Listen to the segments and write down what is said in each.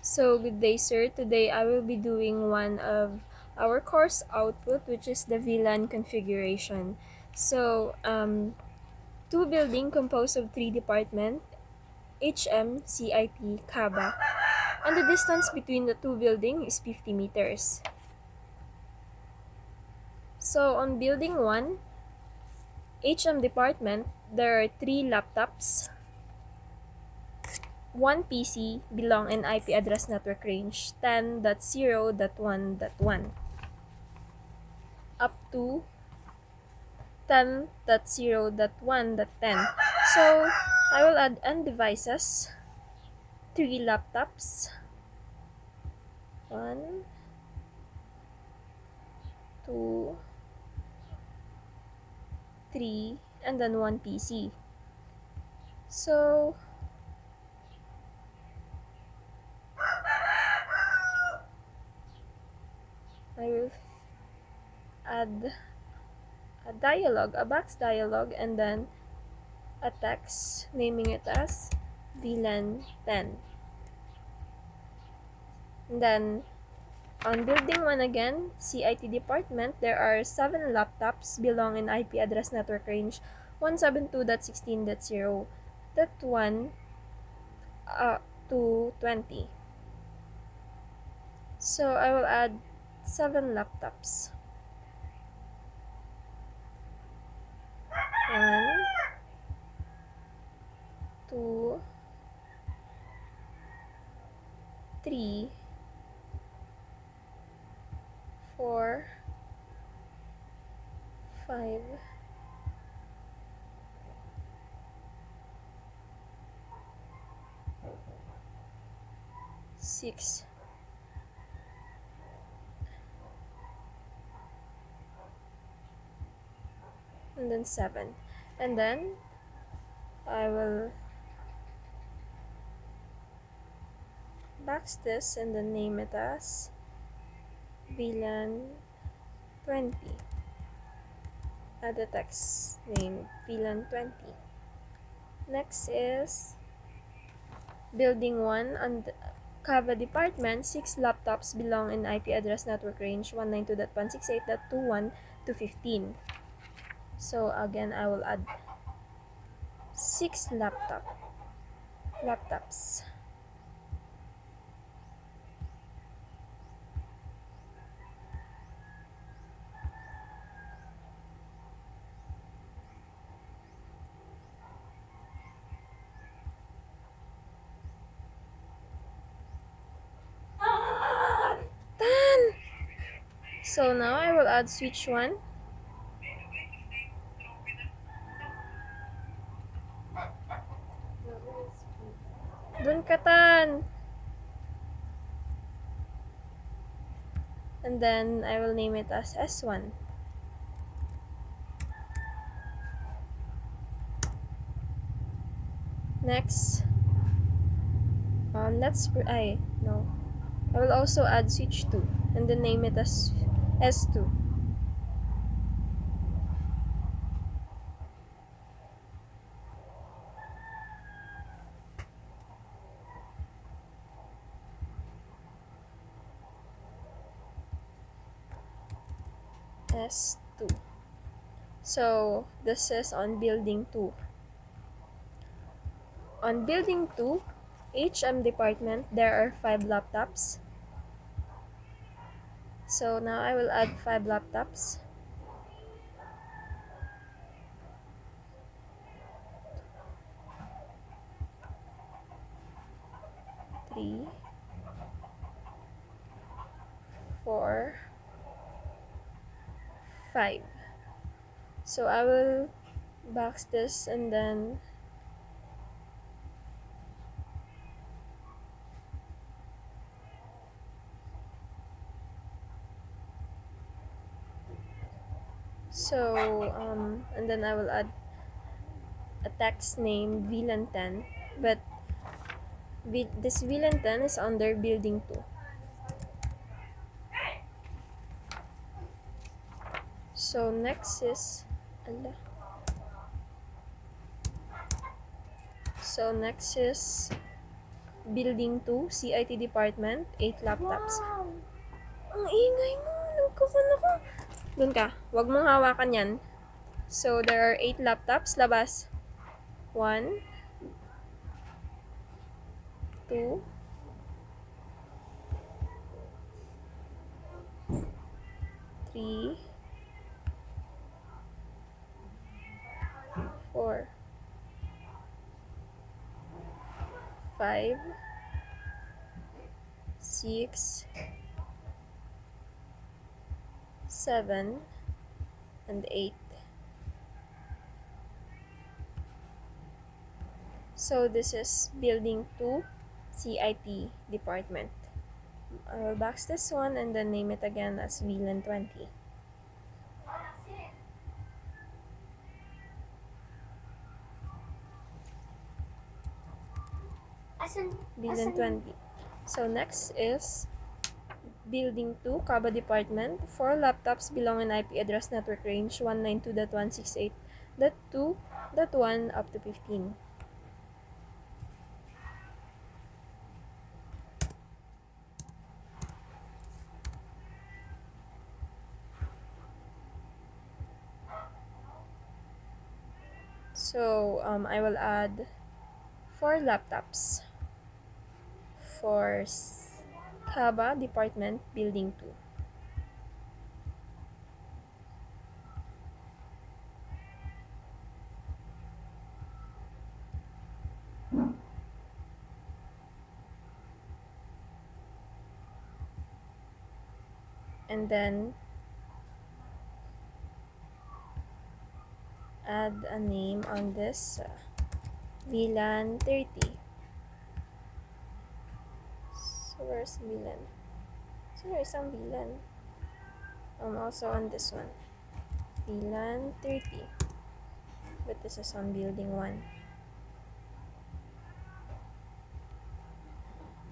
So, good day, sir. Today I will be doing one of our course output, which is the VLAN configuration. So, two building composed of three department, HM, CIP, CABA, and the distance between the two building is 50 meters. So, on building 1, HM department, there are three laptops, one PC belong in IP address network range 10.0.1.1 up to 10.0.1.10. So I will add N devices, 3 laptops, 1, 2, 3, and then 1 PC. So I will add a dialog, a box dialog, and then a text naming it as VLAN 10. And then on building 1 again, CIT department, there are 7 laptops belong in IP address network range 172.16.0.1 to 20. So I will add 7 laptops. 1, 2, 3, 4, 5, 6, and then 7. And then I will box this and then name it as VLAN 20. Add the text name VLAN 20. Next is building 1 on the Kava department. 6 laptops belong in IP address network range 192.168.21 to 15. So again, I will add 6 laptops. Done! So now I will add switch 1. Dun ka, Tan! And then I will name it as S1. Next, I will also add switch 2 and then name it as S2. S2. So this is on building 2. On building 2, HM department, there are 5 laptops. So now I will add 5 laptops. 3, 4, 5. So I will box this and then and then I will add a text name VLAN 10, but this VLAN 10 is under building 2. So next is So next is Building 2, CIT Department, 8 laptops. Ang ingay mo, nagkakon ako. Doon ka, wag mong hawakan yan. So, there are 8 laptops, labas. 1, 2, 3, 4, 5, 6, 7, and 8. So this is building 2, CIT department. I will box this one and then name it again as VLAN 20. VLAN 20. So next is building 2, Kaba department. 4 laptops belong in IP address network range 192.168.2.1 up to 15. So I will add 4 laptops for Kaba department building 2. And then add a name on this VLAN 30. So where's VLAN? So there's some VLAN. Also on this one, VLAN 30. But this is on building 1.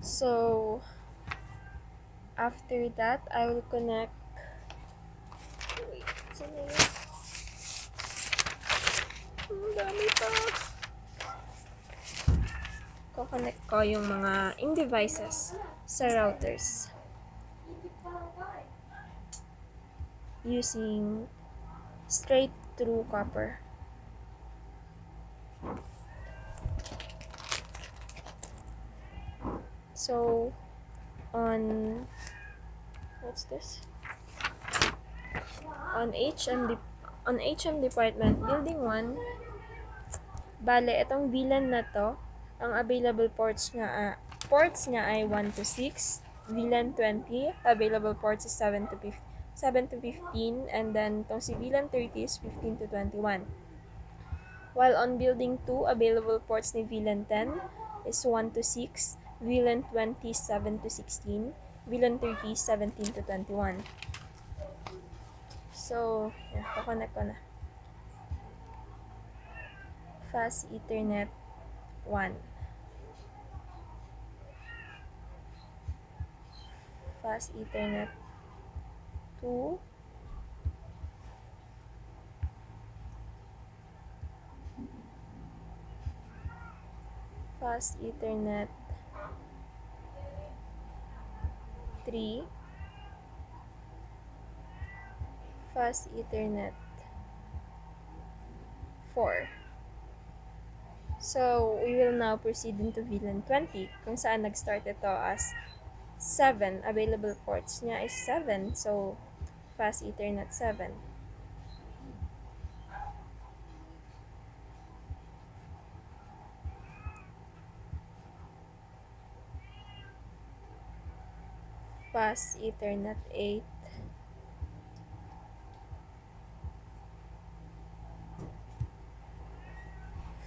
So after that, I will connect. Wait, saan na yun? Ang dami pa. Ko-connect ko yung mga in-devices sa routers using straight through copper. So on what's this? On HM department building 1, bale itong VLAN na to, ang available ports niya ay 1 to 6. VLAN 20, available ports is 7 to 15, and then itong si VLAN 30 is 15 to 21. While on building 2, available ports ni VLAN 10 is 1 to 6, VLAN 20 7 to 16, VLAN 30 17 to 21. So, yeah, kukonek ko na. Fast Ethernet 1. Fast Ethernet 2. Fast Ethernet 3. Fast Ethernet 4. So, we will now proceed into VLAN 20, kung saan nag-start ito as 7. Available ports niya is 7. So, Fast Ethernet 7. Fast Ethernet 8.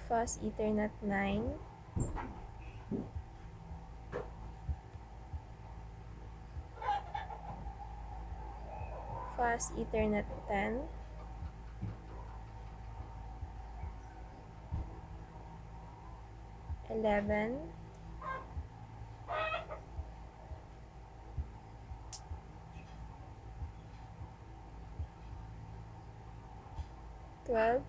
Fast Ethernet 9. Fast Ethernet 10. (11) 12, 13,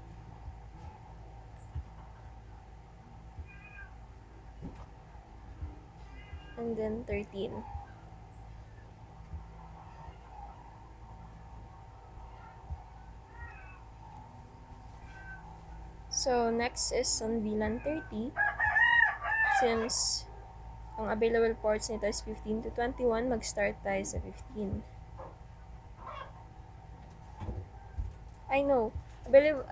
and then 13. So, next is on VLAN 30. Since ang available ports nito is 15 to 21, mag-start tayo sa 15. I know,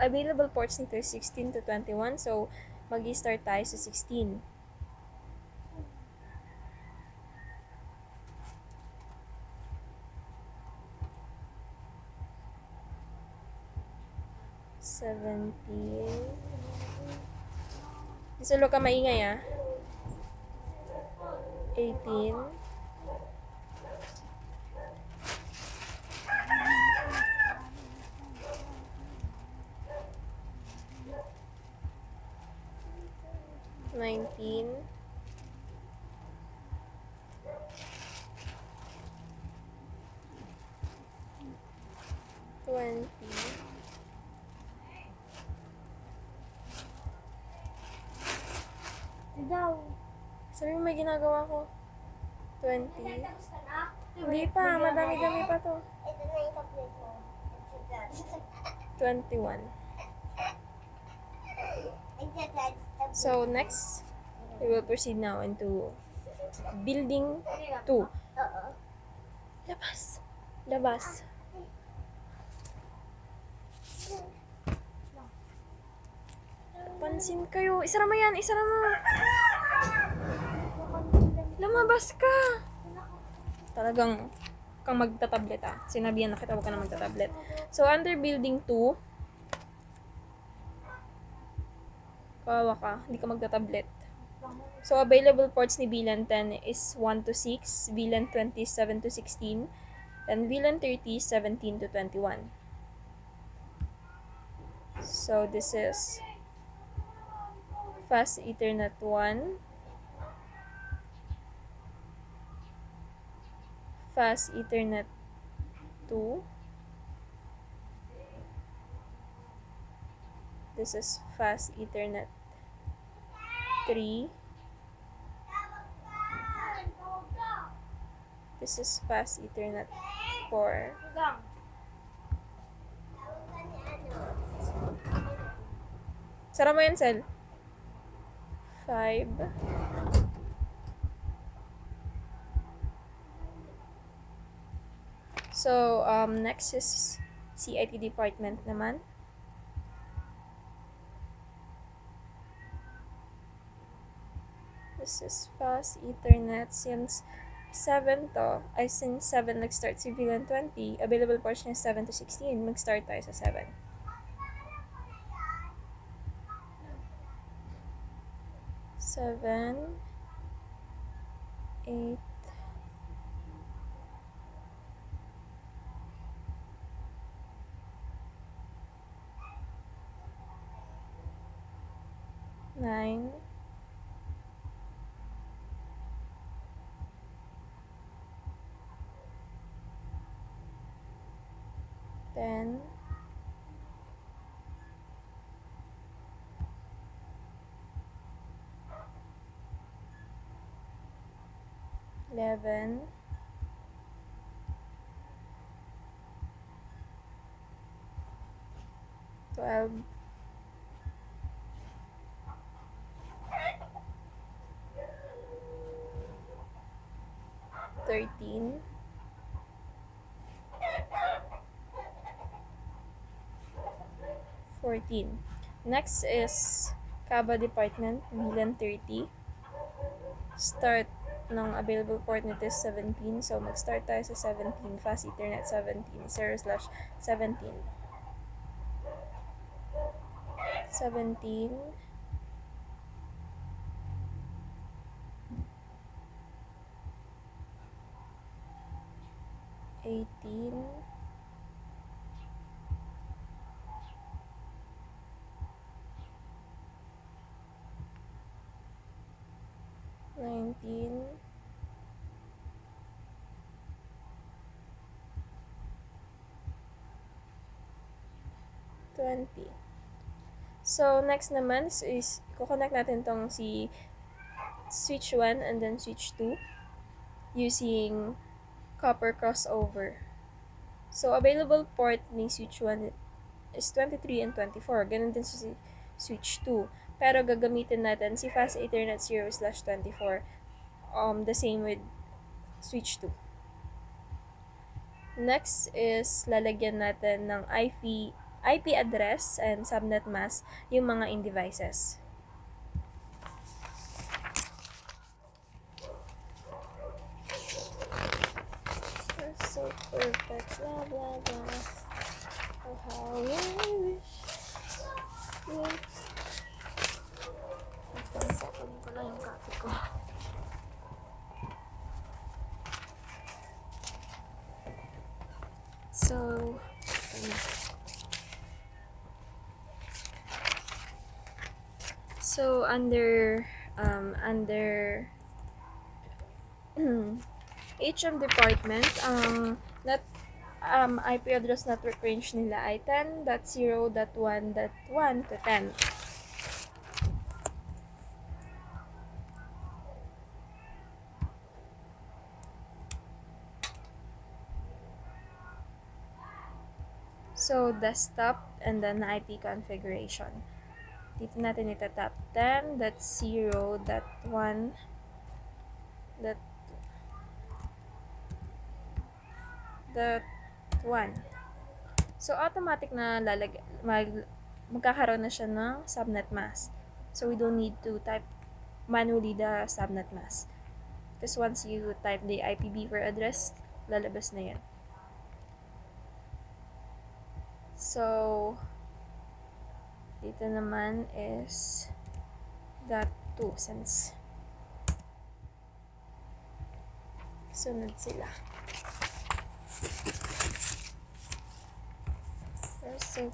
available ports nito is 16 to 21, so mag-start tayo sa 16. Isulo ka maingay 18. 19. 20. Sabi mo may ginagawa ko. 20. Hindi pa, madami-dami pa to. 21. So, next, we will proceed now into building 2. Labas. Pansin kayo. Isara mo yan. Lumabas ka. Talagang kang magta-tablet Sinabihan na kita huwag ka na magta-tablet. So, under building 2, kawawa ka. Hindi ka magta-tablet. So, available ports ni VLAN 10 is 1 to 6, VLAN 20 is 7 to 16, and VLAN 30 is 17 to 21. So, this is Fast Ethernet 1, Fast Ethernet 2, this is Fast Ethernet 3, this is Fast Ethernet 4, sara mo yan, Sel. 5, so, next is CIT department naman. This is Fast Ethernet. Since 7 nag-start si VLAN 20, available portion is 7 to 16, mag-start tayo sa 7. 7, 8, 9, 10, 11, 12, 13, 14. Next is Kaba department, VLAN 30. Start ng available port nito is 17. So, mag-start tayo sa 17. Fast Ethernet 17. 0/17. 17. 18. 19. 20. So, next naman is, kukonect natin tong si switch 1 and then switch 2. using copper crossover. So, available port ni switch 1 is 23 and 24. Ganun din sa switch 2. Pero gagamitin natin si Fast Ethernet 0/24. The same with switch 2. Next is lalagyan natin ng IP address and subnet mask yung mga in-devices. So perfect, blah blah blah. Oh, how I wish. Kunin ko lang yung copy ko. So under HM department, IP address network range nila ay 10.0.1.1 to 10. So, desktop and then IP configuration. Dito natin itatap 10.0.1.1. So, automatic na magkakaroon na siya ng subnet mask. So, we don't need to type manually the subnet mask. Because once you type the IPv4 address, lalabas na yan. So, dito naman is .2 since sunod sila. So,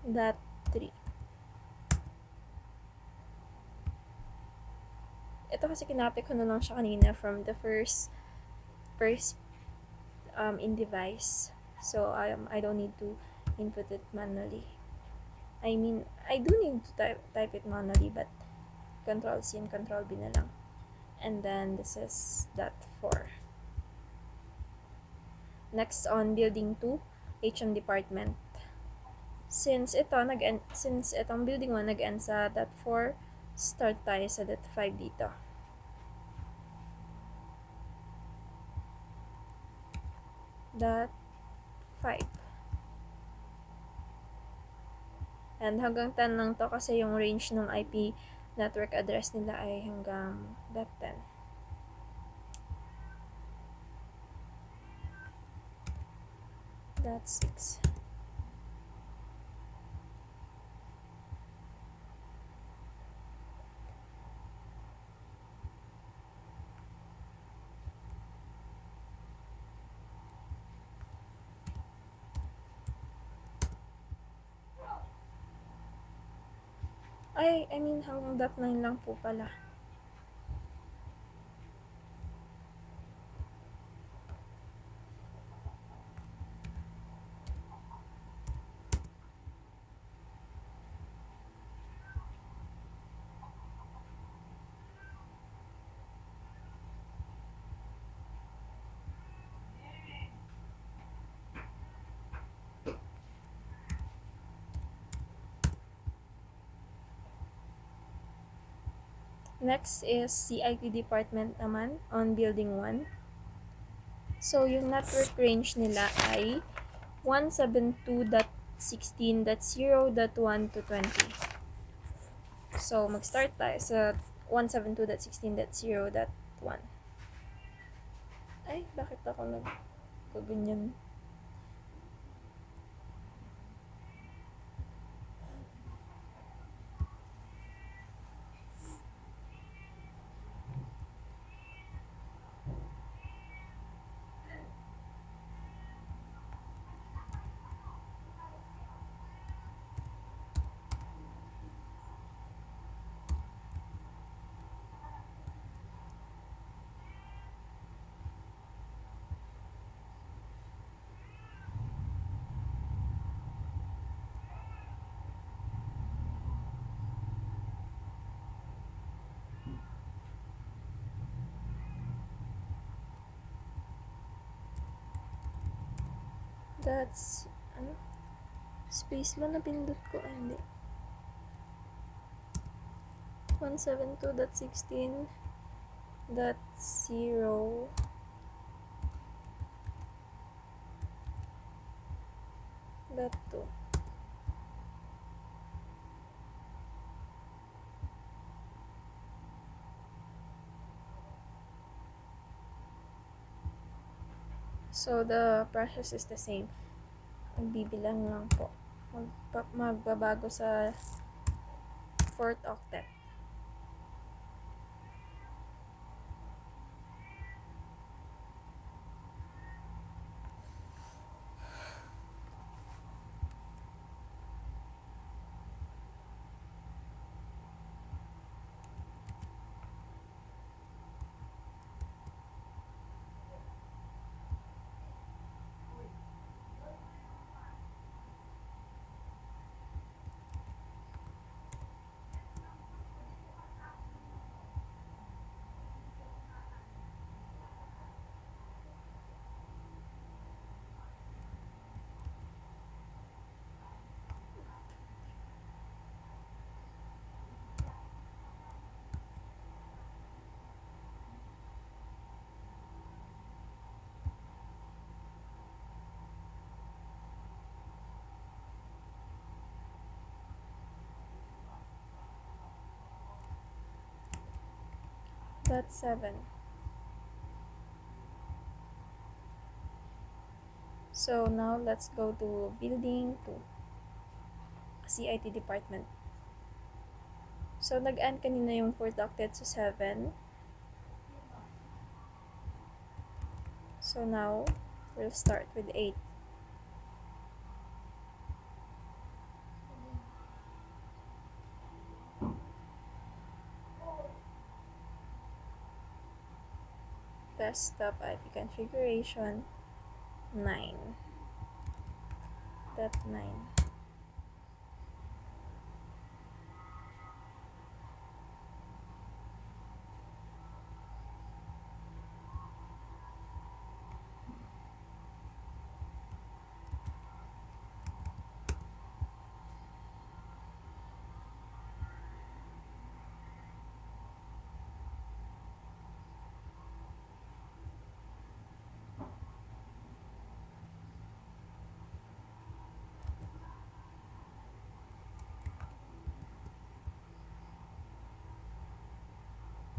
.3. Ito kasi kinopy ko na lang siya kanina from the first in device. So I don't need to input it manually. I mean, I do need to type it manually, but Control C and Control B na lang. And then this is .4. Next on building 2, HM department. Since itong building 1 nag-end sa .4, start tayo sa .5 dito. .5. And hanggang 10 lang to kasi yung range ng IP network address nila ay hanggang .10. .6. I mean, hanggang .9 lang po pala. Next is CIP department naman on building 1. So, yung network range nila ay 172.16.0.1 to 20. So, mag-start tayo sa 172.16.0.1. Ay, bakit ako nagkaganyan? That's, ano? Space ba na pindot ko? Ay, hindi. 172.16.0 .2. So, the process is the same. Magbibilang lang po. Magbabago sa 4th octet. That's 7. So now let's go to building 2, CIT department. So nag-end kanina yung 4th octet sa 7. So now we'll start with 8. Desktop IP configuration 9. That 9.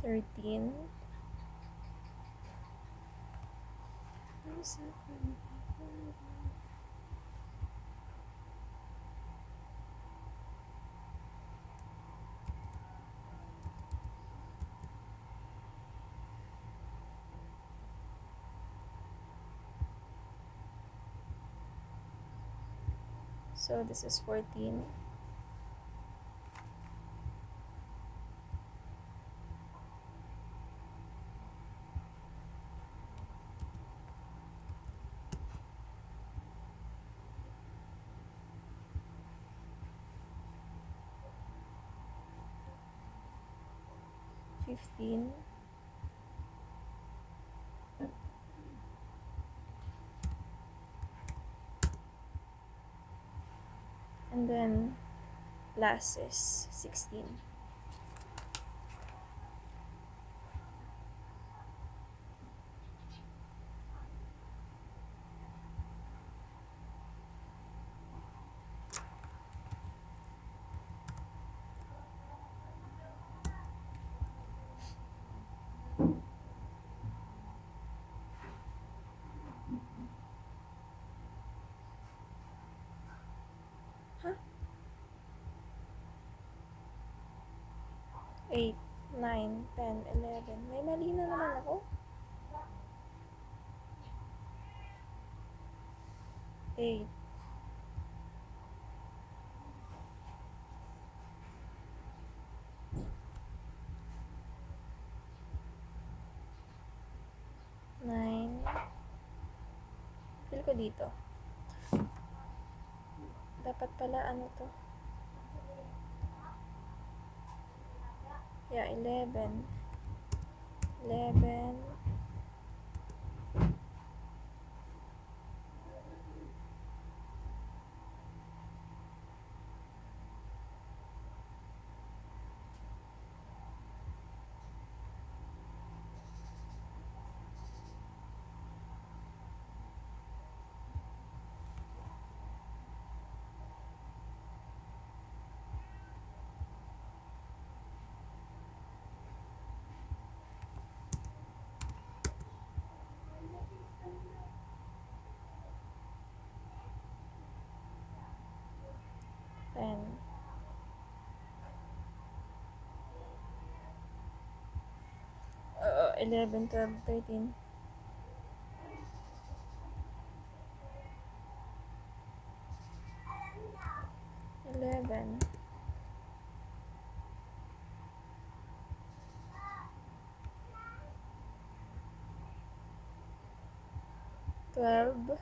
Thirteen. So this is 14. Fifteen. And then last is 16. Huh? 8, 9, 10, 11. May mali na naman ako. 8. 9. Feel ko dito. Dapat pala ano to. Yeah, 11. 11. 11, 12, 13. 11. 12.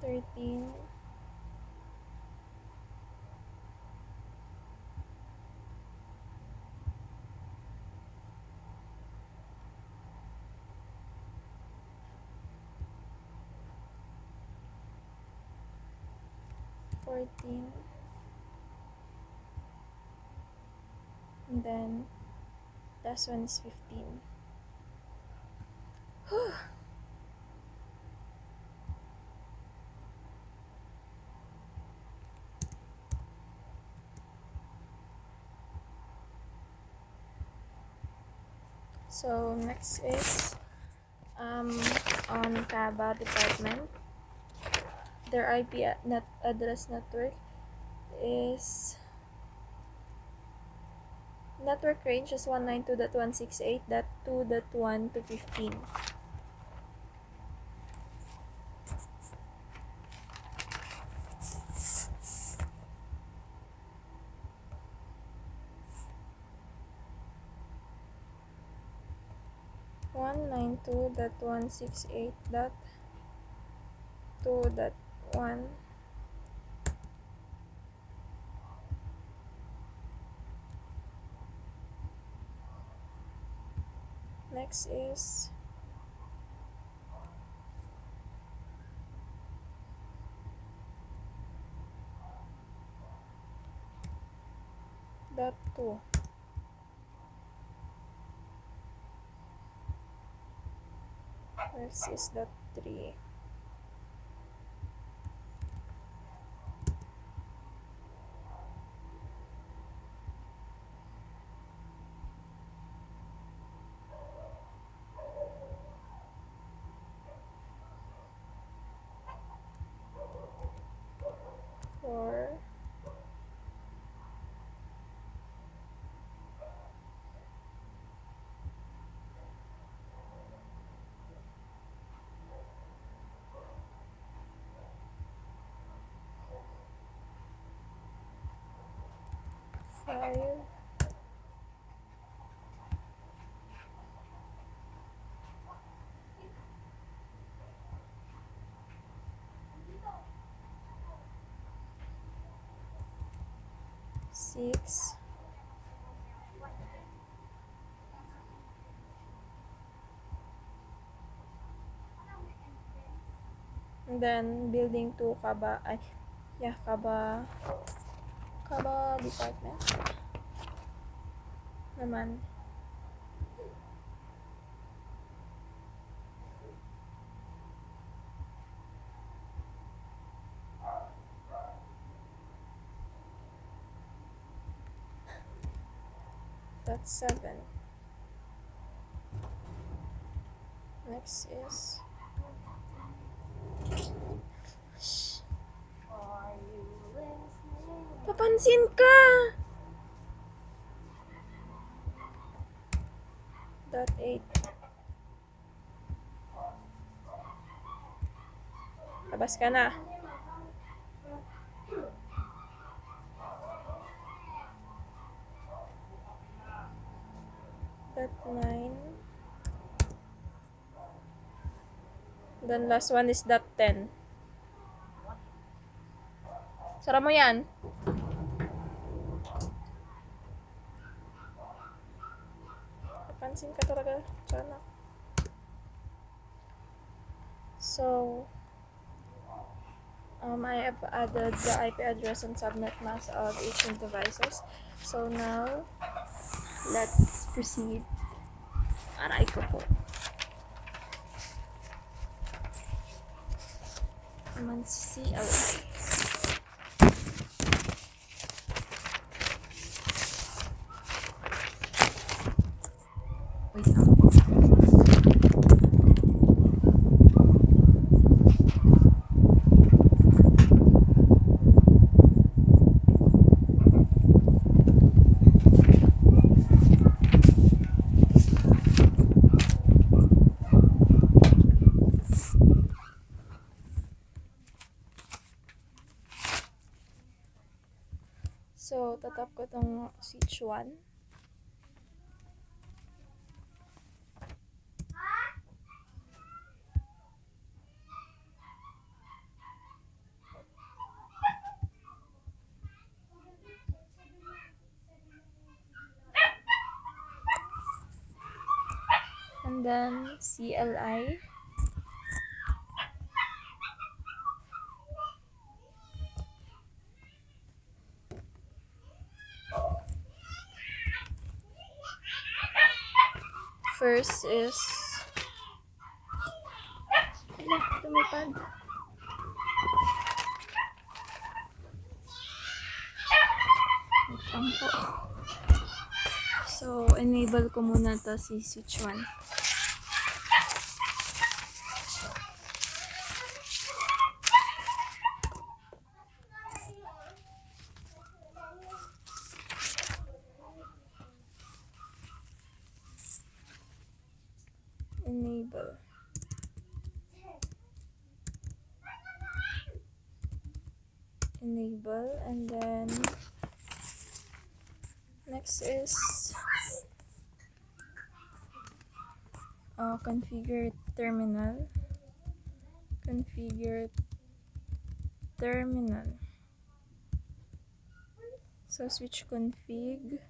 13. 14. And then last one is 15. So next is on Kaba department. Their IP address network is network range is 192.168.2.1 to 15. One nine two dot 168.2.1. Next is dot 2. Next is dot 3. Four. 5. 6. And then building 2 Kaba department naman. That's 7. Next is papansin ka! Dot 8. Labas ka na. Dot 9. Then last one is dot 10. Sara mo yan. Papansin ka talaga. Sana. So, I have added the IP address and subnet mask of 18 devices. So now, let's proceed. Aray ko po. Naman si CLI. ko tong switch 1. And then CLI. First is lumipad. So, enable ko muna to si switch 1. Enable. Enable, and then next is configure terminal. Configure terminal. So switch config.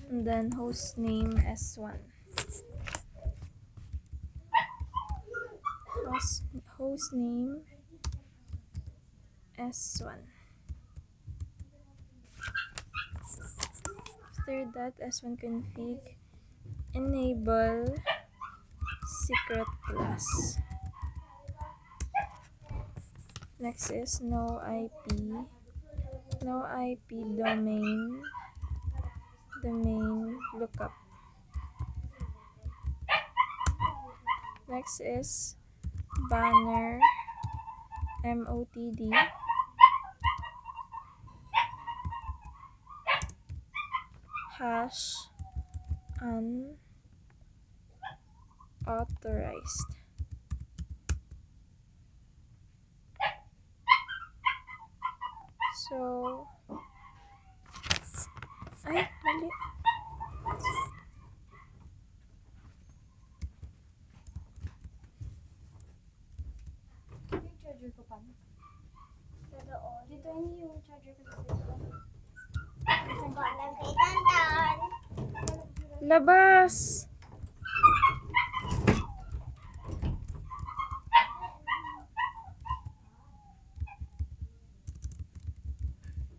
And then host name S1. Host name S1. After that, S1 config, enable secret class. Next is no IP domain lookup. Next is banner MOTD hash unauthorized. So, ay, mali. Yung charger ko pa. Dito yung charger ko sa cellphone. Labas!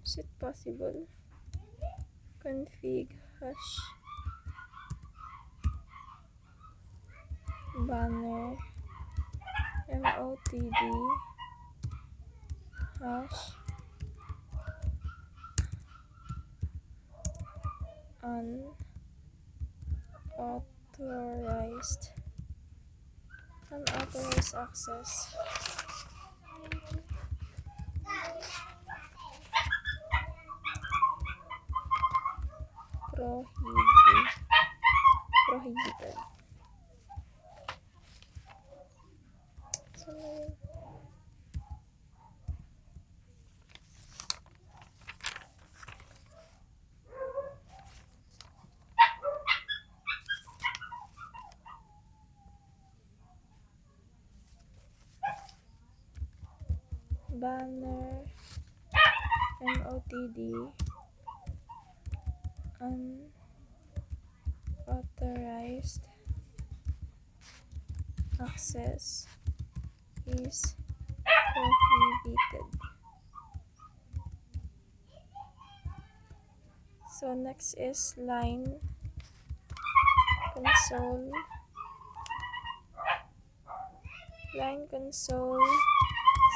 Is it possible? Config hash banner MOTD hash unauthorized access. Prohibited. So, banner MOTD unauthorized access is prohibited. So next is line console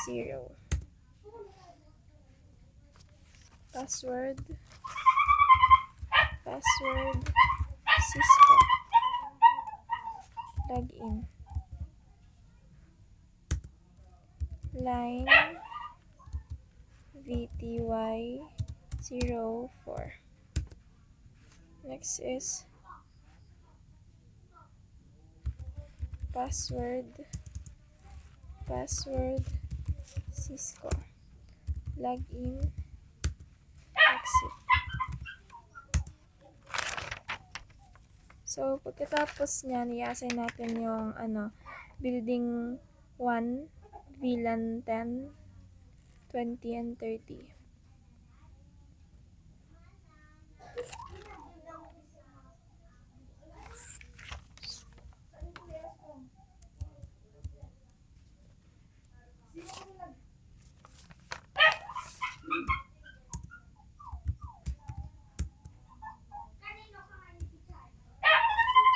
0. Password Cisco. Login. Line VTY04. Next is password Cisco. Login. Exit. So, pagkatapos niyan, i-assign natin yung building 1, VLAN 10, 20, and 30.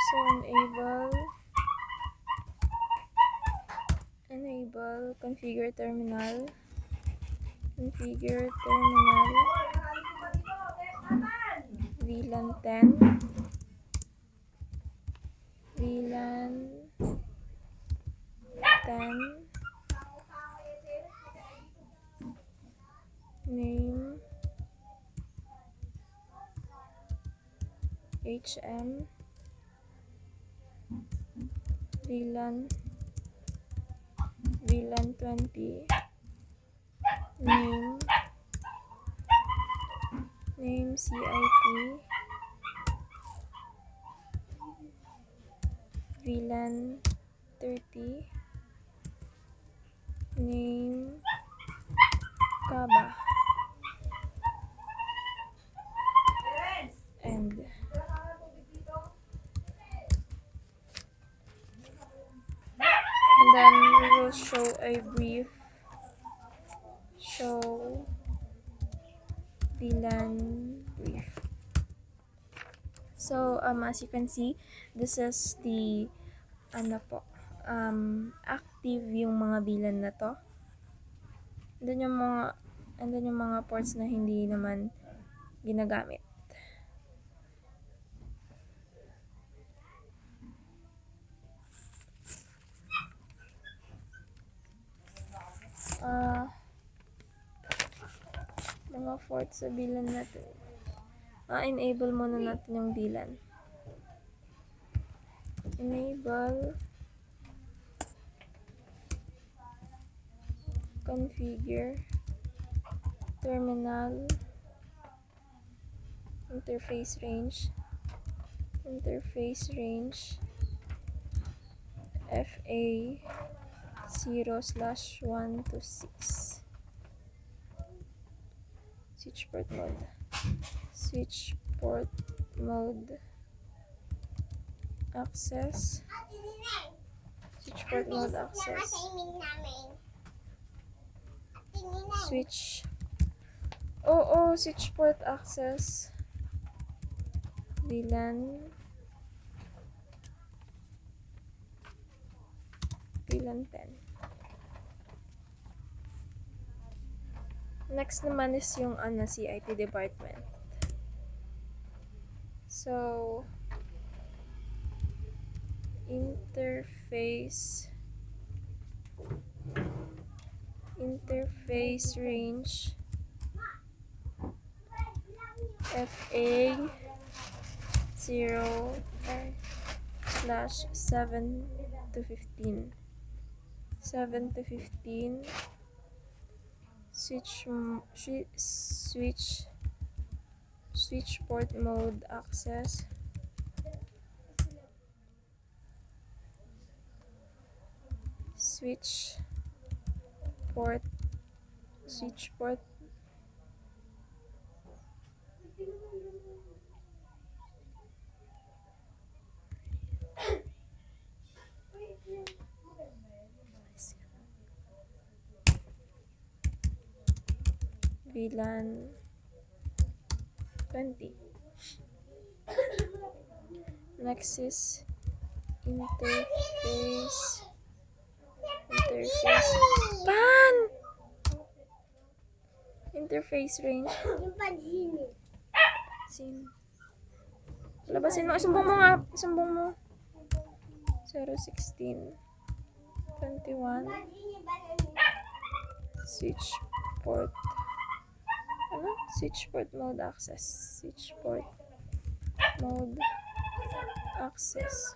So, enable configure terminal, VLAN 10, VLAN 10, name, HM, VLAN 20, name CIP, VLAN 30, name Kaba, and then we will show a brief VLAN brief. So as you can see, this is the active yung mga VLAN na to. And then yung mga ports na hindi naman ginagamit. Mga ports sa VLAN natin. Enable muna natin yung VLAN. Enable configure terminal interface range FA 0/1 to 6. Switch port mode access. Switch port mode access. Switch port access. VLAN 10. Next naman is yung CIT department. So, interface range FA 0/7 to 15. Switch port mode access. Switch port VLAN 20. Next is interface interface range. Labasin mo, isumbong mo. 0/16 21 switch port mode access. Switch port mode access.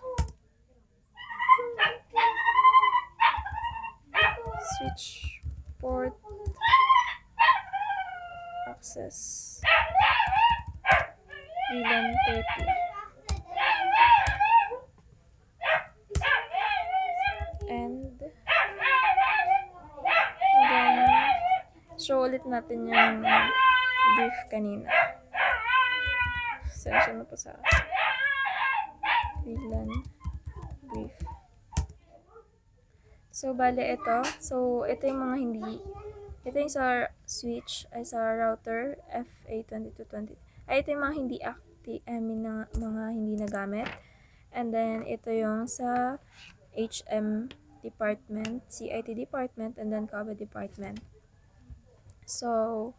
Switch port access VLAN 30. And then show ulit natin yung brief kanina. Sensya na po sa VLAN brief. So, bale ito. So, ito yung mga hindi, ito yung sa switch, ay sa router FA2220. Ay, ito yung mga hindi active, mga hindi nagamit. And then, ito yung sa HM department, CIT department, and then CABA department. So,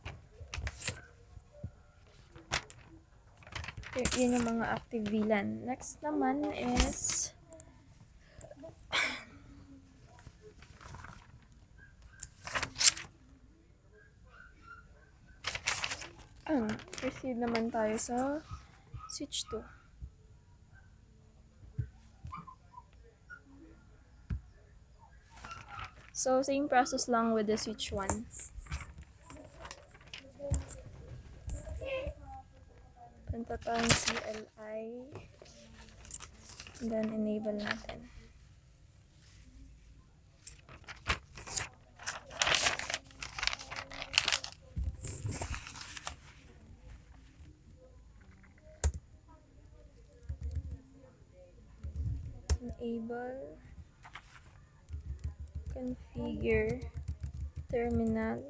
yun yung mga active VLAN. Next naman is proceed naman tayo sa switch 2. So, same process lang with the switch 1. Punta tayong CLI. And then, enable natin. Enable. Configure. Terminal.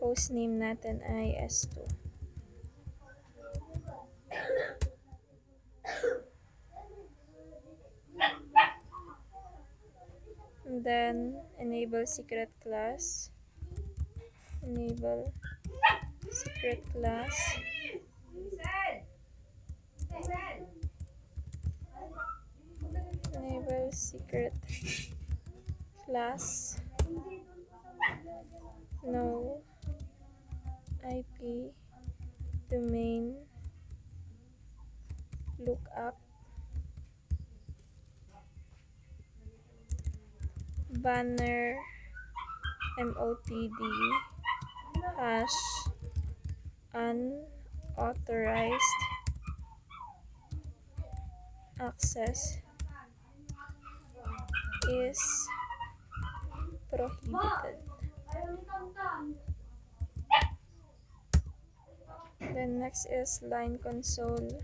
Hostname natin ay S2. And then, enable secret class. Enable secret class. Enable secret class. No IP domain lookup banner MOTD hash unauthorized access is prohibited. Then next is line console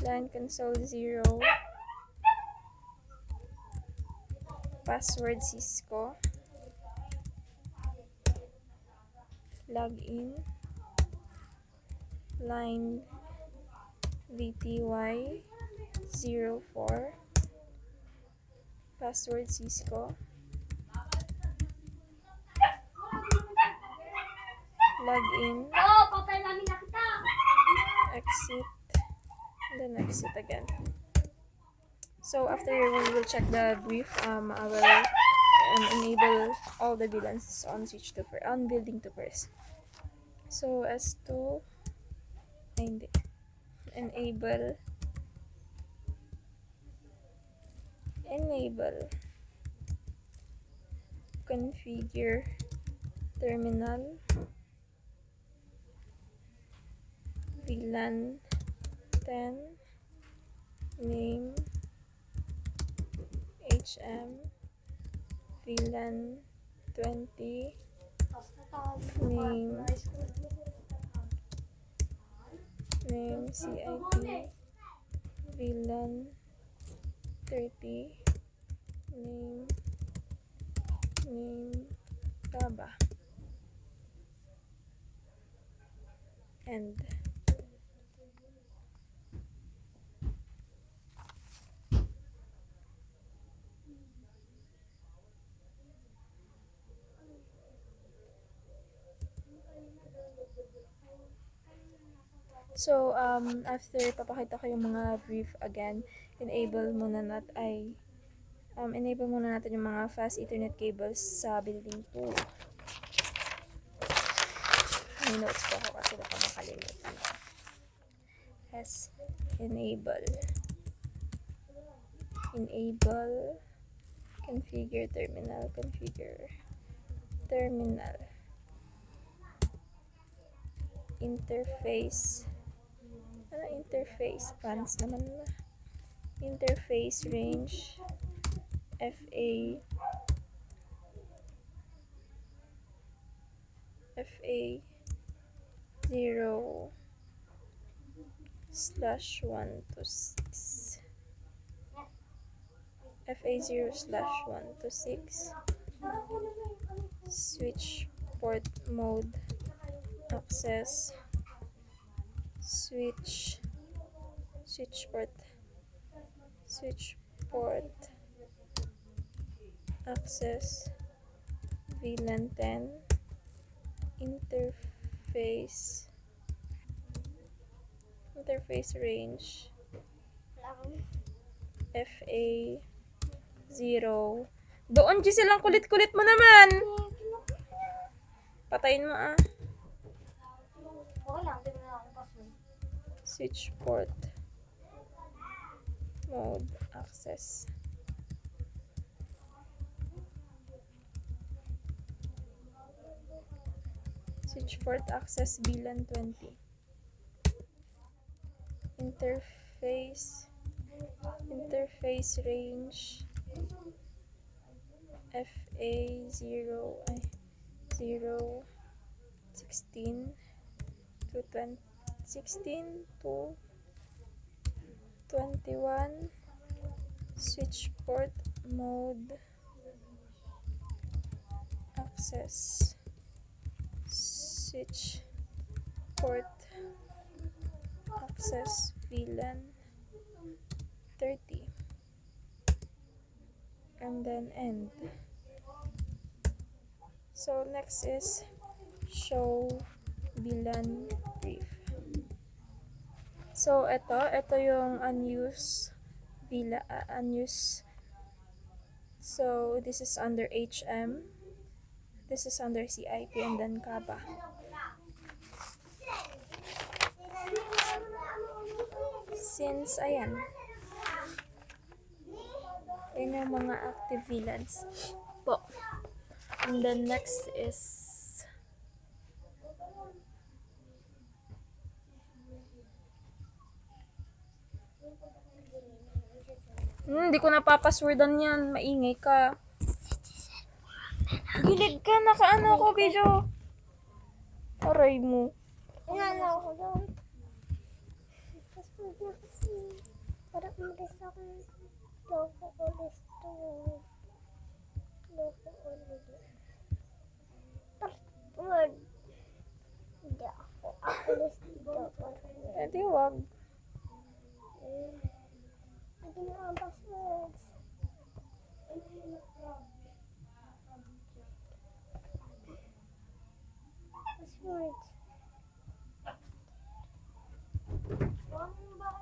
0, password Cisco, login, line VTY 04, password Cisco, login, exit, and then exit again. So after we will check the brief, I will enable all the VLANs on switch 2 on building 2 first. So S2, hindi, enable configure terminal VLAN 10 name HM VLAN 20 name CIT VLAN 30 name CABA end. So, after papakita ko yung mga brief again, enable muna natin yung mga fast Ethernet cables sa building 2. May notes po ako kasi baka makalimutan. Configure terminal. Configure terminal. Interface. Ano interface? Fans naman na. Interface range. FA 0 slash 1 to 6. FA 0 slash 1 to 6. Switch port mode. Access. Switch port access VLAN 10 interface range FA 0. Doon Giselle, lang kulit-kulit mo naman. Patayin mo ah. Okay lang, tingnan na ako password. Switch port mode access. Switch port access VLAN 20. Interface range FA 0 16 to 21. Switch port mode access. Switch port access VLAN 30. And then end. So next is show VLAN brief. So ito yung unused unused. So this is under HM. This is under CIP and then Kaba. Since ayan yung mga active VLANs po. And then next is hindi ko napapaswordan yan. Maingay ka. Gilid ka. Nakaano ko video. Aray mo. Inala ako doon. Password na kasi. Para umalis ako. Loko ulit to. Loko ulit. Password. Hindi ako. Alis dito. Eh di wag. Hindi na ang passwords. Passwords. Password.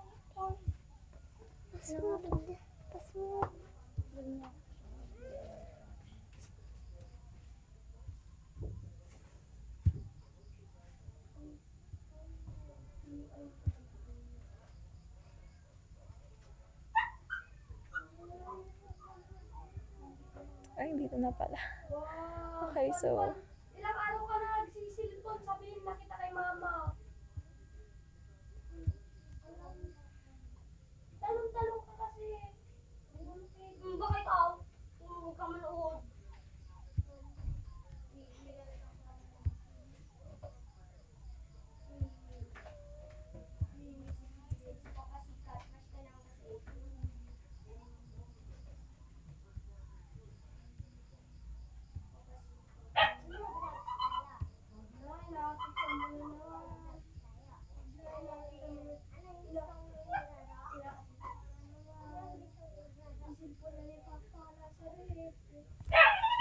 Ay, dito na pala. Okay, so Ilang araw ka na nagsisilipon, sabihin na kita kay mama. Talong-talong ka kasi. Bakit ako? Huwag ka manood.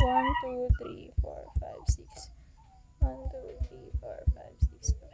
One, two, three, four, five, six. 1, 2, 3, 4, 5, 6, 7.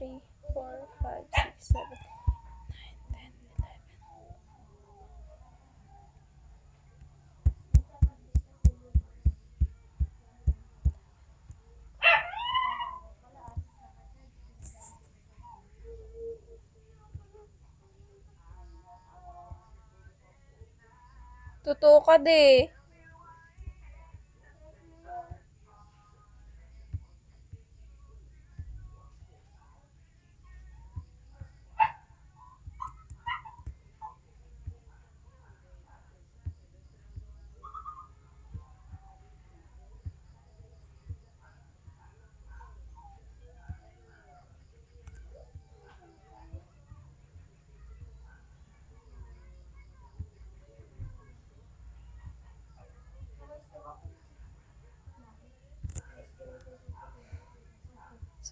3, 4, 5, 6, 7, 9, 10, 11. Totoo ka, de.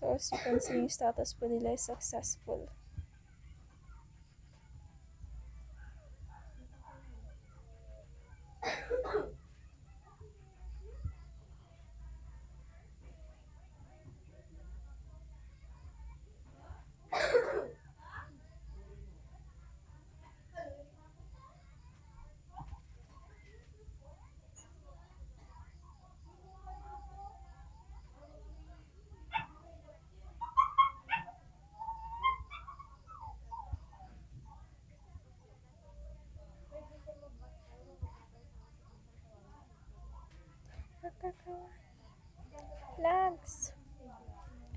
So, as you can see, yung status po nila is successful. Lags.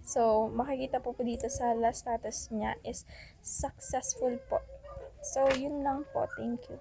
So, makikita po dito sa last status niya is successful po. So, yun lang po. Thank you.